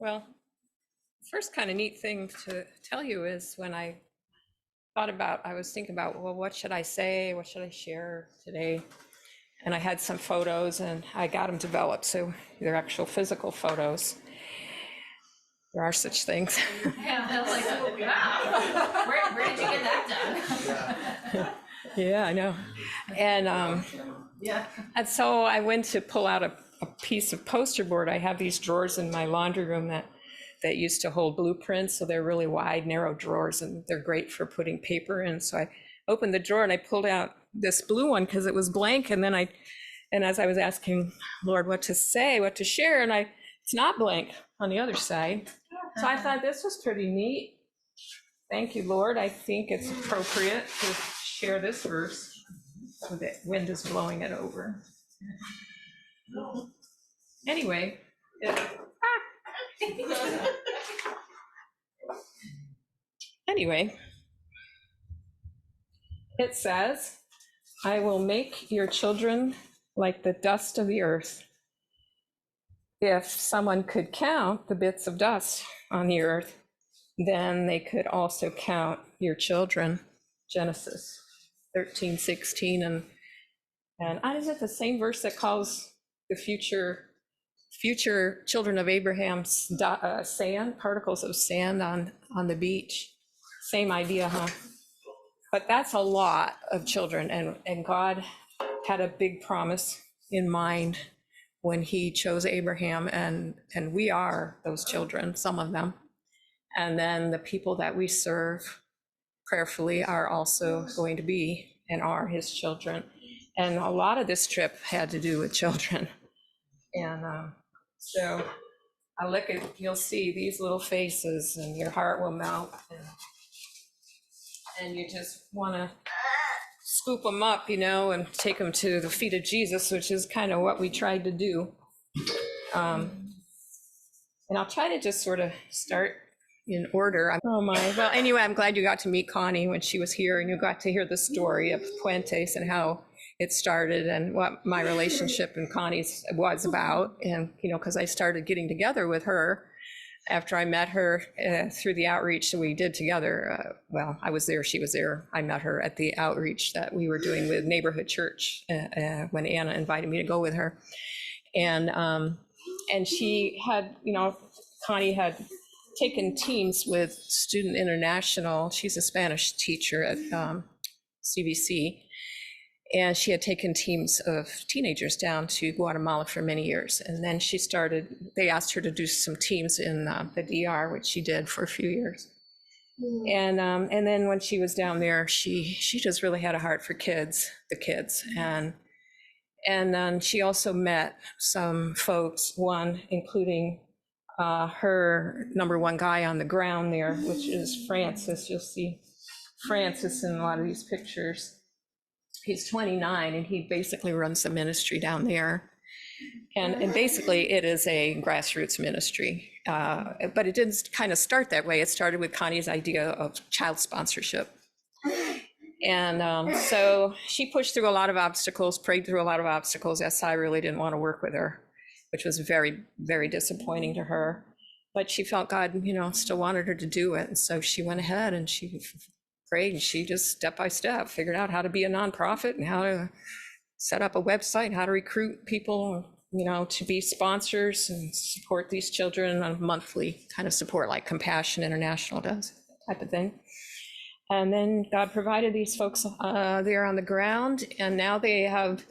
Well, first kind of neat thing to tell you is when I was thinking about, well, what should I say? What should I share today? And I had some photos and I got them developed. So they're actual physical photos. There are such things. Yeah, I was like, oh, wow. Where did you get that done? Yeah, I know. And Yeah. and so I went to pull out a piece of poster board. I have these drawers in my laundry room that used to hold blueprints. So they're really wide, narrow drawers, and they're great for putting paper in. So I opened the drawer and I pulled out this blue one because it was blank. And as I was asking Lord what to say, what to share, and it's not blank on the other side. So I thought this was pretty neat. Thank you, Lord. I think it's appropriate to share this verse. So the wind is blowing it over. Anyway, it says, I will make your children like the dust of the earth. If someone could count the bits of dust on the earth, then they could also count your children. Genesis 13:16. And is it the same verse that calls the future children of Abraham sand, particles of sand on the beach? Same idea, huh? But that's a lot of children, and God had a big promise in mind when he chose Abraham, and we are those children, some of them. And then the people that we serve prayerfully are also going to be and are his children. And a lot of this trip had to do with children. And so I look at, you'll see these little faces and your heart will melt. And you just want to scoop them up, and take them to the feet of Jesus, which is kind of what we tried to do. And I'll try to just sort of start in order. Oh my, well, anyway, I'm glad you got to meet Connie when she was here, and you got to hear the story of Puentes and how it started and what my relationship and Connie's was about. And, because I started getting together with her after I met her through the outreach that we did together. Well, I was there, she was there. I met her at the outreach that we were doing with Neighborhood Church when Anna invited me to go with her. And she had, Connie had taken teams with Student International. She's a Spanish teacher at CBC. And she had taken teams of teenagers down to Guatemala for many years. And then they asked her to do some teams in the DR, which she did for a few years. And then when she was down there, she just really had a heart for the kids. And then she also met some folks, one including her number one guy on the ground there, which is Francis. You'll see Francis in a lot of these pictures. He's 29 and he basically runs the ministry down there. And basically it is a grassroots ministry, but it didn't kind of start that way. It started with Connie's idea of child sponsorship. And so she pushed through a lot of obstacles, prayed through a lot of obstacles. SI really didn't want to work with her, which was very, very disappointing to her. But she felt God, still wanted her to do it. And so she went ahead and she prayed, and she just step by step figured out how to be a nonprofit and how to set up a website, how to recruit people, to be sponsors and support these children on a monthly kind of support like Compassion International does, type of thing. And then God provided these folks there on the ground, and now they have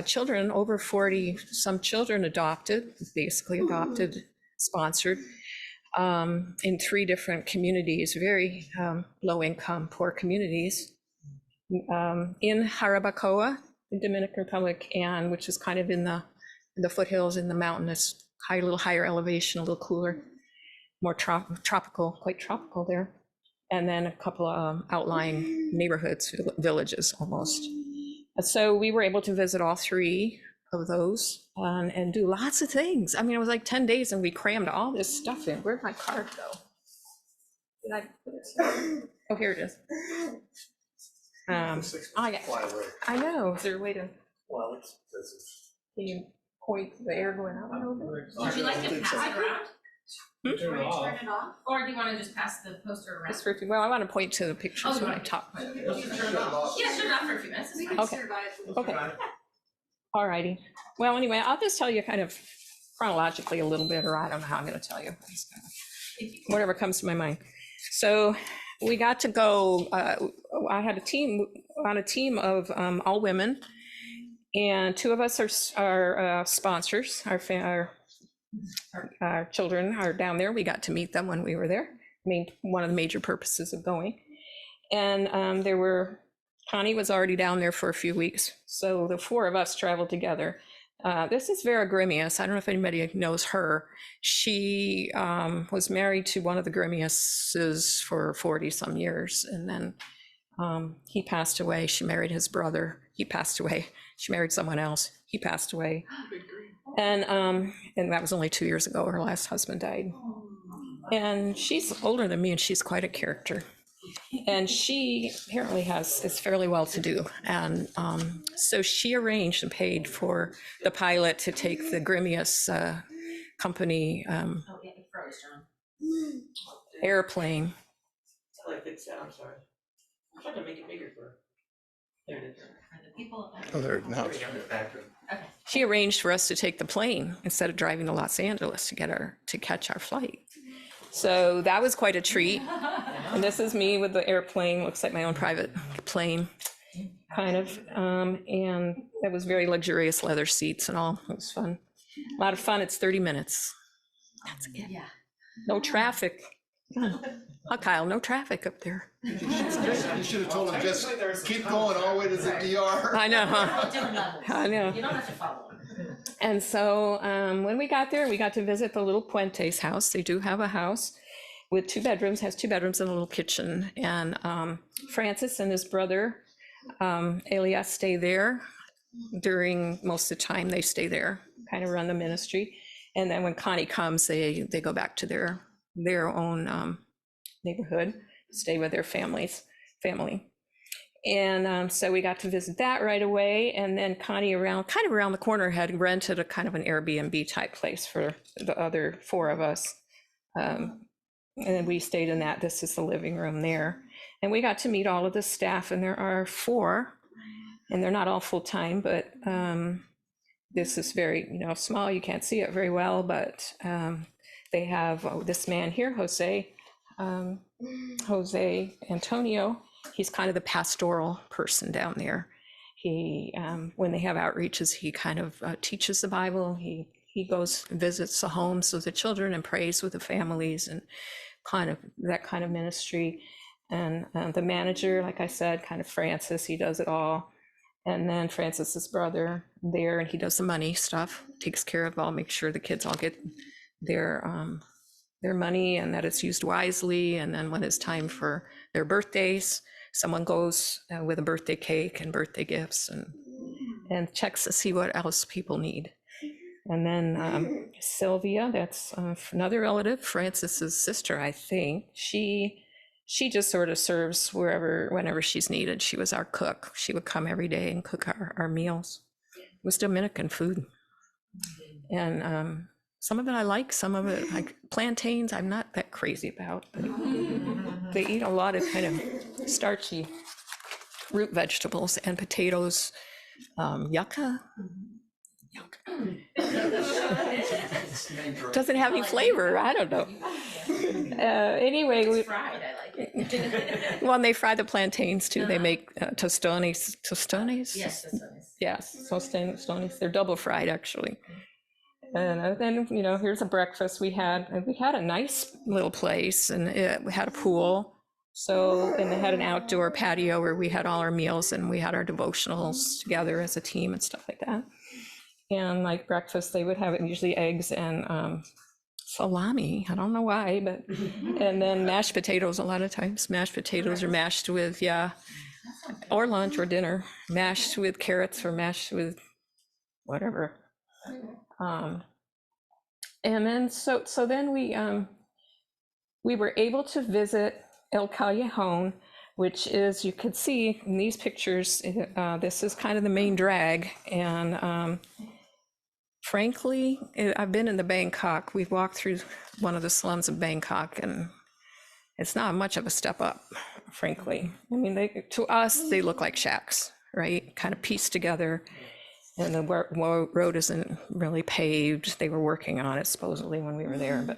children, over 40, some children adopted, basically adopted, sponsored, in 3 different communities, very low income, poor communities, in Jarabacoa, the Dominican Republic, and which is kind of in the foothills, in the mountainous, a little higher elevation, a little cooler, more tropical, quite tropical there. And then a couple of outlying neighborhoods, villages almost. And so we were able to visit all 3 of those and do lots of things. I mean, it was like 10 days and we crammed all this stuff in. Where'd my card go? Did I put it? Oh, here it is. I know. Is there a way to? Well, can you point the air going out? Would you like to pass it around? Turn it off. Turn it off? Or do you want to just pass the poster around? Just for, well, I want to point to the pictures when I talk. Yeah, turn it off for a few minutes. It's fine. Okay. Okay. All righty. Well, anyway, I'll just tell you kind of chronologically a little bit, or I don't know how I'm going to tell you. Whatever comes to my mind. So we got to go, I had a team of all women, and two of us are sponsors. Our children are down there. We got to meet them when we were there. I mean, one of the major purposes of going. And Connie was already down there for a few weeks. So the four of us traveled together. This is Vera Grimius. I don't know if anybody knows her. She was married to one of the Grimiuses for 40 some years. And then he passed away. She married his brother. He passed away. She married someone else. He passed away. And that was only 2 years ago. Her last husband died. And she's older than me, and she's quite a character. And she apparently is fairly well to do. And so she arranged and paid for the pilot to take the Grimius company Oh, yeah, it froze, John. airplane. Until I fix that, I'm sorry. I'm trying to make it bigger for her. There it is. For the people. Oh, there, now, There we go. Okay. She arranged for us to take the plane instead of driving to Los Angeles to catch our flight. So that was quite a treat. And this is me with the airplane, looks like my own private plane, kind of. And it was very luxurious leather seats and all. It was fun. A lot of fun. It's 30 minutes. That's it. Yeah. No traffic. Oh, Kyle, no traffic up there. you should have told him just keep going all the way to the DR. I know, huh? All different levels. I know. You don't have to follow them. And so when we got there, we got to visit the little Puente's house. They do have a house with 2 bedrooms, has 2 bedrooms and a little kitchen. And Francis and his brother, Elias, stay there during most of the time. They stay there, kind of run the ministry. And then when Connie comes, they go back to their own neighborhood, stay with their family. And so we got to visit that right away. And then Connie around the corner had rented a kind of an Airbnb type place for the other 4 of us. And we stayed in that. This is the living room there. And we got to meet all of the staff, and there are 4, and they're not all full-time, but this is very, small. You can't see it very well, but they have this man here, Jose Antonio. He's kind of the pastoral person down there. He, when they have outreaches, he kind of teaches the Bible. He goes and visits the homes of the children and prays with the families and kind of that kind of ministry. And the manager, like I said, kind of Francis, he does it all. And then Francis's brother there, and he does the money stuff, takes care of all, makes sure the kids all get their money and that it's used wisely. And then when it's time for their birthdays, someone goes with a birthday cake and birthday gifts and checks to see what else people need. And then Sylvia, that's another relative, Francis's sister, I think. She just sort of serves whenever she's needed. She was our cook. She would come every day and cook our meals. It was Dominican food. And some of it I like, some of it, like plantains, I'm not that crazy about. But they eat a lot of kind of starchy root vegetables and potatoes, yucca. Doesn't have any flavor. I don't know. Anyway, It's fried, I like it. well, they fry the plantains too. They make tostones. Tostones? Yes, that's nice. Yes, tostones. They're double fried, actually. And then, here's a breakfast we had. And we had a nice little place, and we had a pool. So, and they had an outdoor patio where we had all our meals, and we had our devotionals together as a team and stuff like that. And like breakfast, they would have usually eggs and salami. I don't know why, but, and then mashed potatoes a lot of times. Mashed potatoes are mashed with, or lunch or dinner, mashed with carrots or mashed with whatever. And then, so then we were able to visit El Callejon, which is, you could see in these pictures, this is kind of the main drag. And frankly, I've been in the Bangkok. We've walked through one of the slums of Bangkok, and it's not much of a step up, frankly. I mean, to us, they look like shacks, right? Kind of pieced together. And the road isn't really paved. They were working on it supposedly when we were there, but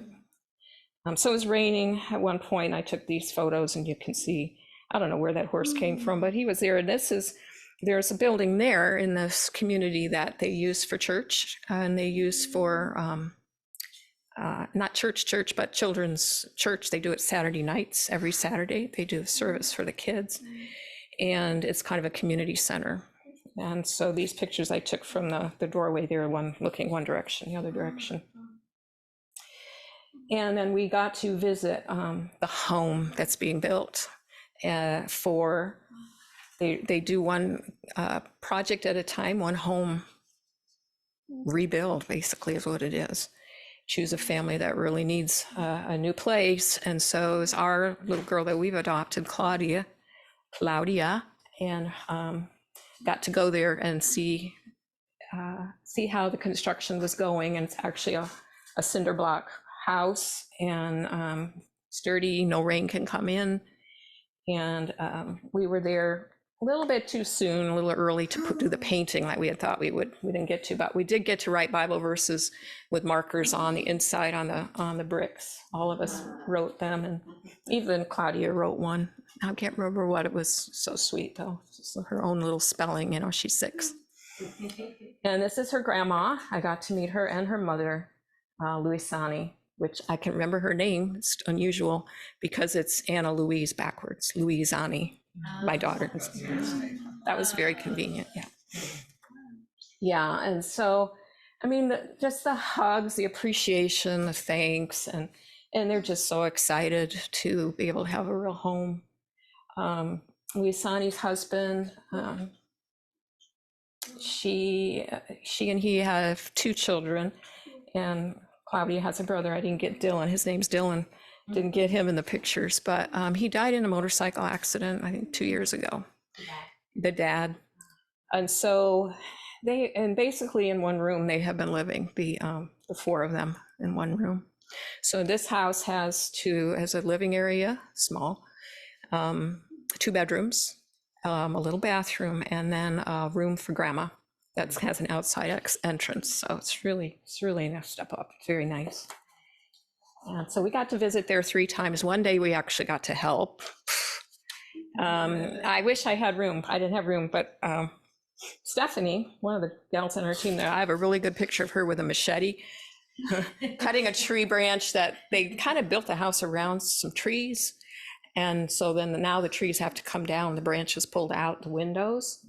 so it was raining at one point. I took these photos, and you can see, I don't know where that horse came from, but he was there. And there's a building there in this community that they use for church, and they use for not church, but children's church. They do it Saturday nights. Every Saturday, they do a service for the kids, and it's kind of a community center. And so these pictures I took from the doorway there, one looking one direction, the other direction. And then we got to visit the home that's being built for, they do one project at a time, one home rebuild, basically is what it is. Choose a family that really needs a new place. And so it's our little girl that we've adopted, Claudia, and got to go there and see how the construction was going. And it's actually a cinder block house, and sturdy, no rain can come in. And we were there a little bit too soon, a little early to do the painting like we had thought we would. We didn't get to, but we did get to write Bible verses with markers on the inside on the bricks. All of us wrote them, and even Claudia wrote one. I can't remember what it was. So sweet though, just her own little spelling. She's 6. And this is her grandma. I got to meet her and her mother, Luisani, which I can remember her name. It's unusual because it's Anna Louise backwards, Luisani, my daughter. That was very convenient, yeah. Yeah, and so, I mean, just the hugs, the appreciation, the thanks, and they're just so excited to be able to have a real home. Luisani's husband, she and he have 2 children, and Claudia has a brother. I didn't get Dylan. His name's Dylan. Didn't get him in the pictures, but he died in a motorcycle accident, I think 2 years ago. The dad. And so basically in one room they have been living, the 4 of them in one room. So this house has a living area, small, 2 bedrooms, a little bathroom, and then a room for grandma that has an outside entrance. So it's really a step up. It's very nice. And so we got to visit there 3 times. One day we actually got to help. I wish I had room. I didn't have room, but Stephanie, one of the gals on our team there, I have a really good picture of her with a machete cutting a tree branch that they kind of built the house around some trees. And so then now the trees have to come down, the branches pulled out the windows.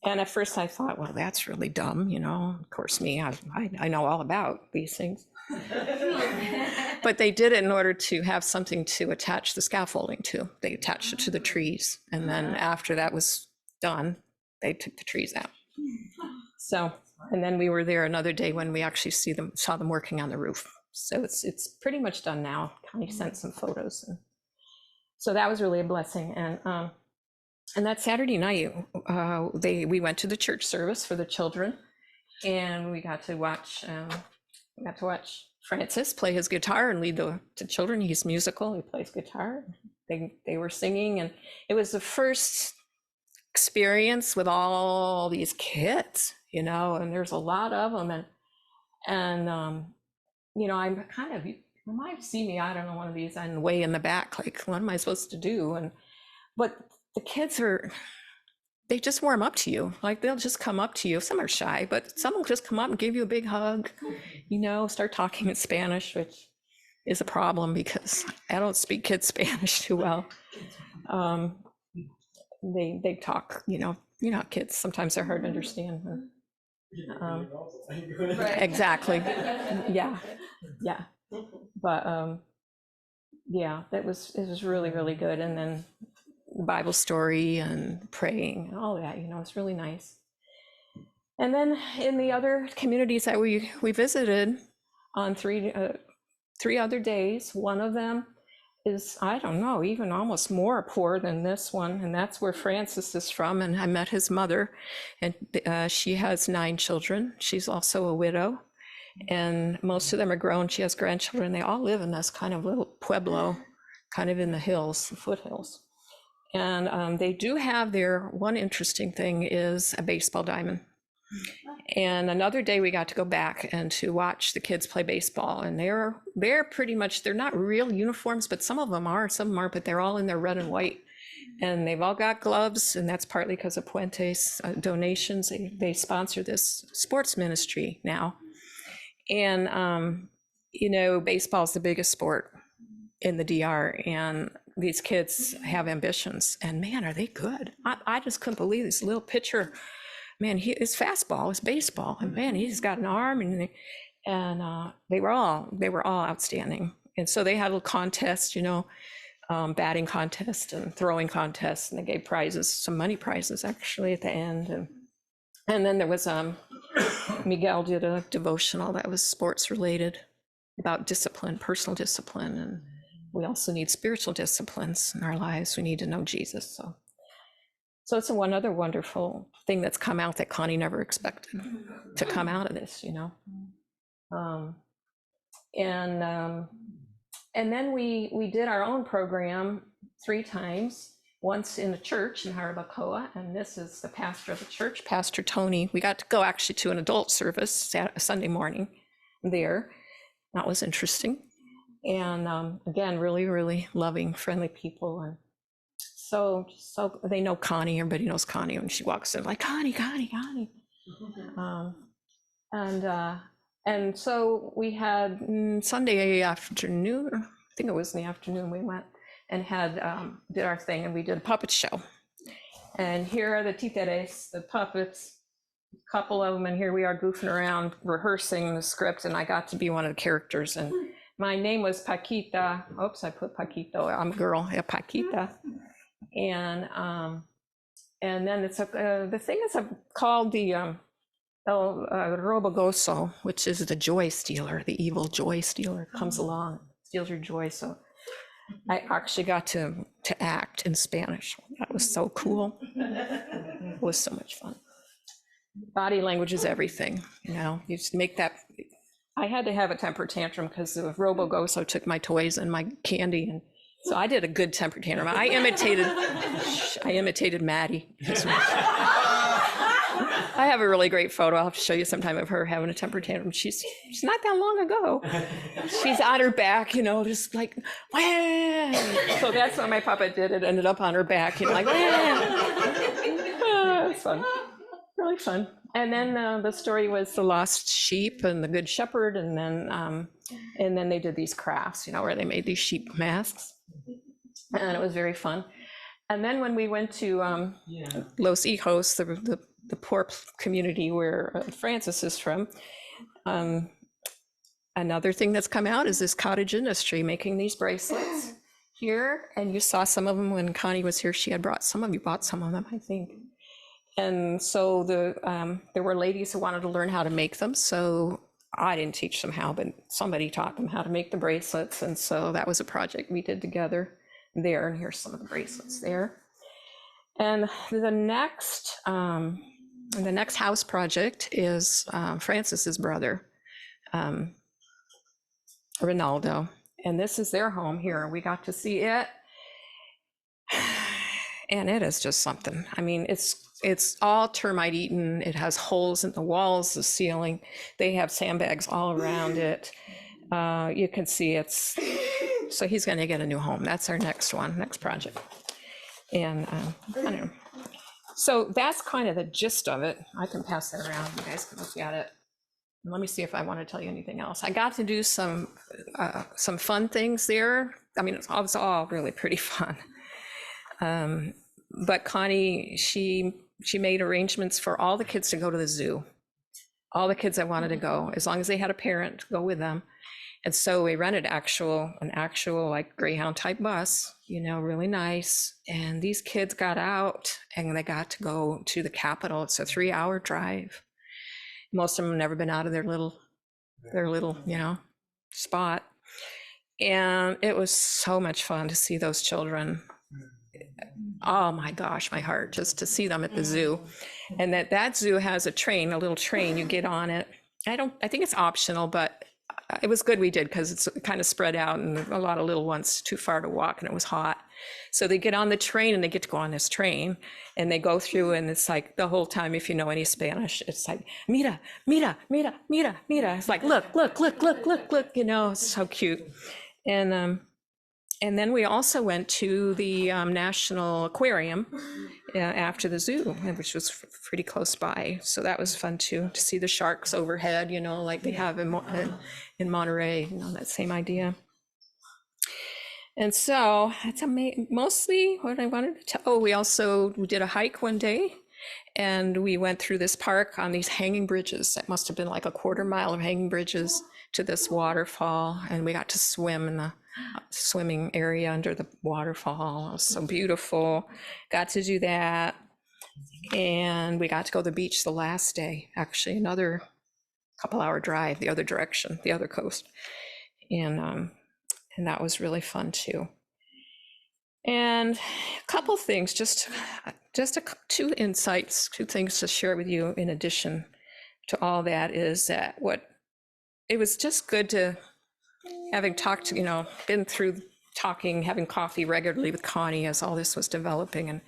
And at first I thought, well, that's really dumb, Of course, me, I know all about these things. But they did it in order to have something to attach the scaffolding to. They attached it to the trees. And then after that was done, they took the trees out. So, and then we were there another day when we actually saw them working on the roof. So it's pretty much done now. Connie sent some photos. And so that was really a blessing. And that Saturday night, we went to the church service for the children, and we got to watch Francis play his guitar and lead the children. He's musical. He plays guitar. They were singing, and it was the first experience with all these kids, and there's a lot of them, and I'm kind of, you might see me, I don't know, one of these on way in the back, like, what am I supposed to do? But the kids they just warm up to you. Like, they'll just come up to you. Some are shy, but some will just come up and give you a big hug, start talking in Spanish, which is a problem because I don't speak kids Spanish too well. They talk, kids, sometimes they're hard to understand. Exactly. Yeah. But it was really, really good. And then the Bible story and praying and all that, it's really nice. And then in the other communities that we visited on 3 other days, one of them is, I don't know, even almost more poor than this one. And that's where Francis is from. And I met his mother, and she has 9 children. She's also a widow. And most of them are grown. She has grandchildren. They all live in this kind of little pueblo, kind of in the hills, the foothills. And they do have their, one interesting thing is a baseball diamond. And another day we got to go back and to watch the kids play baseball. And they're pretty much, they're not real uniforms, but some of them are, some of them aren't, but they're all in their red and white. And they've all got gloves, and that's partly because of Puente's donations. They sponsor this sports ministry now. And, you know, baseball is the biggest sport in the DR, and these kids have ambitions, and man, are they good. I just couldn't believe this little pitcher, man, his fastball is baseball, and man, he's got an arm, and they were all outstanding. And so they had a little contest, you know, batting contest and throwing contest, and they gave prizes, some money prizes actually at the end. And then there was Miguel did a devotional that was sports related about discipline, personal discipline, and we also need spiritual disciplines in our lives. We need to know Jesus. So it's one other wonderful thing that's come out that Connie never expected to come out of this, you know. And then we did our own program 3 times. Once in a church in Harabacoa, and this is the pastor of the church, Pastor Tony. We got to go actually to an adult service Sunday morning there. That was interesting. And again, really, really loving, friendly people. And so they know Connie, everybody knows Connie when she walks in, like, Connie. And so we had Sunday afternoon, I think it was in the afternoon, we went and had did our thing, and we did a puppet show. And here are the títeres, the puppets, a couple of them, and here we are goofing around, rehearsing the script, and I got to be one of the characters. And my name was Paquita. Oops, I put Paquito. I'm a girl, yeah, Paquita. And then it's the thing is called the El Robogoso, which is the joy stealer, the evil joy stealer comes along, steals your joy. So I actually got to act in Spanish. That was so cool. It was so much fun. Body language is everything, you know. You just make that. I had to have a temper tantrum because the Robogoso took my toys and my candy, and so I did a good temper tantrum. I imitated Maddie. I have a really great photo. I'll have to show you sometime of her having a temper tantrum. She's not that long ago. She's on her back, you know, just like, wah! So that's what my puppet did. It ended up on her back, you know, like, it's fun, really fun. And then the story was the lost sheep and the good shepherd, and then they did these crafts, you know, where they made these sheep masks, and it was very fun. And then when we went to Los Hijos, the poor community where Francis is from, another thing that's come out is this cottage industry making these bracelets here. And you saw some of them when Connie was here. She had brought some of you, bought some of them, I think. And so there were ladies who wanted to learn how to make them. So I didn't teach them how, but somebody taught them how to make the bracelets. And so that was a project we did together there. And here's some of the bracelets there. And the next house project is Francis's brother, Ronaldo. And this is their home here. We got to see it. And it is just something. I mean, it's all termite eaten. It has holes in the walls, the ceiling. They have sandbags all around it. You can see so he's going to get a new home. That's our next project. And I don't know. So that's kind of the gist of it. I can pass that around. You guys can look at it. Let me see if I want to tell you anything else. I got to do some fun things there. I mean, it was all really pretty fun. But Connie, she made arrangements for all the kids to go to the zoo. All the kids that wanted to go, as long as they had a parent to go with them. And so we rented an actual like Greyhound type bus, you know, really nice. And these kids got out and they got to go to the Capitol. It's a 3-hour drive. Most of them have never been out of their little, you know, spot. And it was so much fun to see those children. Oh my gosh, my heart, just to see them at the zoo. And that zoo has a little train, you get on it, I think it's optional, but it was good we did because it's kind of spread out and a lot of little ones too far to walk and it was hot. So they get on the train and they get to go on this train and they go through and it's like the whole time, if you know any Spanish, it's like, mira, mira, mira, mira, mira. It's like, look, you know, it's so cute. And then we also went to the National Aquarium after the zoo, which was pretty close by. So that was fun too, to see the sharks overhead, you know, like they have in Monterey, you know, that same idea. And so that's mostly what I wanted to tell. Oh, we did a hike one day and we went through this park on these hanging bridges. That must have been like a quarter mile of hanging bridges to this waterfall. And we got to swim in the swimming area under the waterfall. It was so beautiful. Got to do that. And we got to go to the beach the last day, actually another couple-hour drive the other direction, the other coast. And that was really fun too. And a couple things, just two insights, two things to share with you in addition to all that is that it was just good to, having talked, you know, been through talking, having coffee regularly with Connie as all this was developing and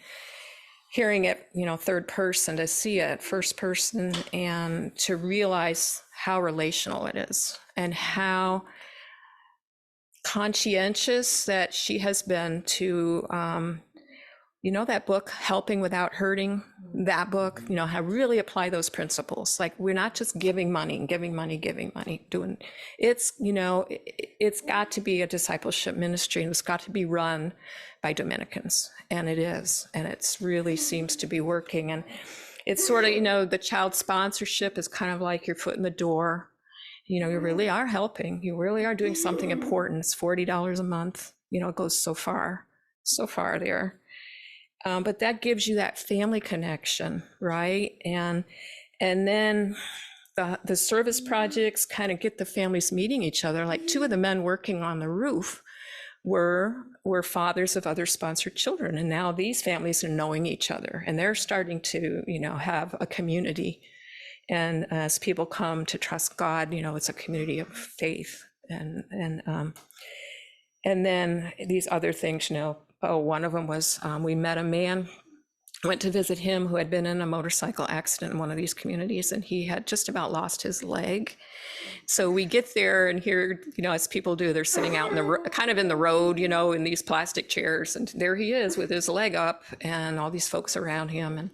hearing it, you know, third person, to see it first person and to realize how relational it is and how conscientious that she has been to, you know, that book, Helping Without Hurting, that book, you know, how really apply those principles. Like we're not just giving money, doing, it's, you know, it's got to be a discipleship ministry and it's got to be run by Dominicans. And it is, and it's really seems to be working. And it's sort of, you know, the child sponsorship is kind of like your foot in the door. You know, you really are helping. You really are doing something important. It's $40 a month. You know, it goes so far there. But that gives you that family connection, right? And then the service projects kind of get the families meeting each other. Like two of the men working on the roof were fathers of other sponsored children. And now these families are knowing each other and they're starting to, you know, have a community. And as people come to trust God, you know, it's a community of faith. And then these other things, you know, one of them was we met a man, went to visit him who had been in a motorcycle accident in one of these communities, and he had just about lost his leg. So we get there and here, you know, as people do, they're sitting out in the kind of in the road, you know, in these plastic chairs, and there he is with his leg up and all these folks around him. And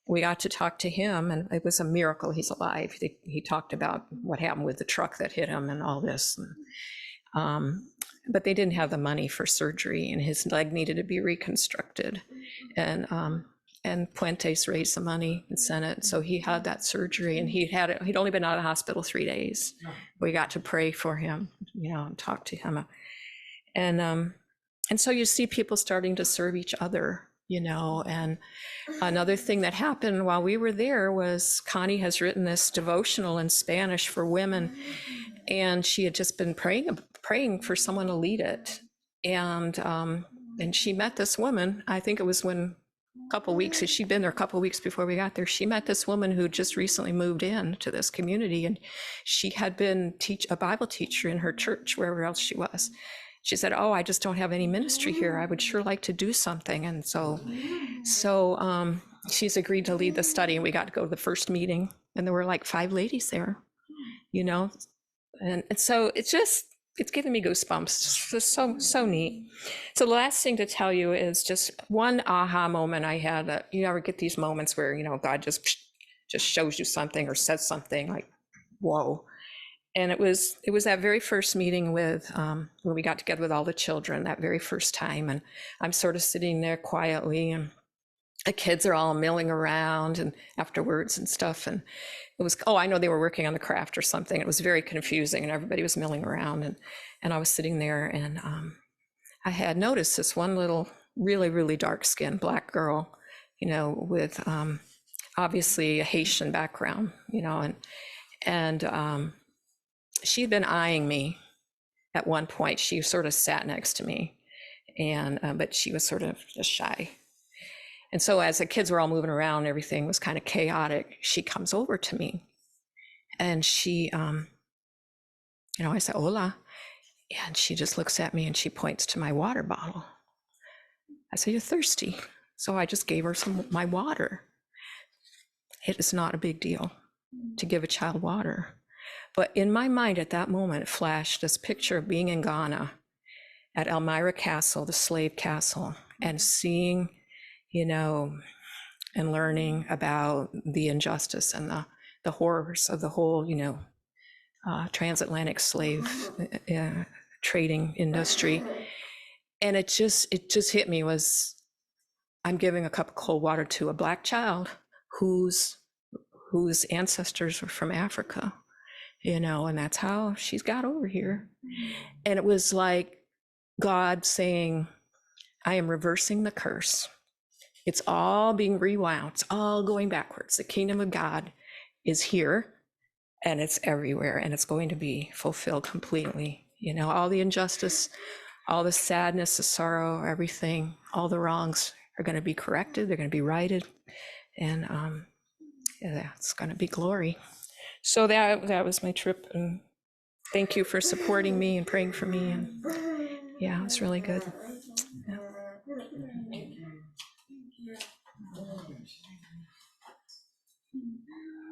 we got to talk to him, and it was a miracle he's alive. He talked about what happened with the truck that hit him and all this. But they didn't have the money for surgery, and his leg needed to be reconstructed. And Puentes raised the money and sent it. So he had that surgery, and he'd only been out of the hospital 3 days. We got to pray for him, you know, and talk to him. And so you see people starting to serve each other, you know. And another thing that happened while we were there was Connie has written this devotional in Spanish for women, and she had just been praying for someone to lead it. And she met this woman, I think it was when a couple weeks, she'd been there a couple weeks before we got there. She met this woman who just recently moved in to this community, and she had been a Bible teacher in her church, wherever else she was. She said, "Oh, I just don't have any ministry here. I would sure like to do something." And so she's agreed to lead the study, and we got to go to the first meeting, and there were like 5 ladies there, you know. And so it's giving me goosebumps. It's just so neat. So the last thing to tell you is just one aha moment I had. You ever get these moments where, you know, God just shows you something or says something like, whoa. And it was that very first meeting with when we got together with all the children that very first time, and I'm sort of sitting there quietly, and the kids are all milling around and afterwards and stuff. And it was, I know they were working on the craft or something. It was very confusing, and everybody was milling around, and I was sitting there, and I had noticed this one little really, really dark-skinned Black girl, you know, with obviously a Haitian background, you know, and she'd been eyeing me at one point. She sort of sat next to me, and but she was sort of just shy. And so as the kids were all moving around, everything was kind of chaotic. She comes over to me And she, I said, hola. And she just looks at me and she points to my water bottle. I said, you're thirsty. So I just gave her my water. It is not a big deal to give a child water. But in my mind at that moment flashed this picture of being in Ghana at Elmira Castle, the slave castle, and seeing, and learning about the injustice and the horrors of the whole, transatlantic slave trading industry. And it just hit me was, I'm giving a cup of cold water to a Black child whose ancestors were from Africa, and that's how she's got over here. And it was like God saying, I am reversing the curse. It's all being rewound. It's all going backwards. The kingdom of God is here and it's everywhere, and it's going to be fulfilled completely. All the injustice, all the sadness, the sorrow, everything, all the wrongs are going to be corrected. They're going to be righted. And it's going to be glory. So that was my trip. And thank you for supporting me and praying for me. And yeah, it was really good.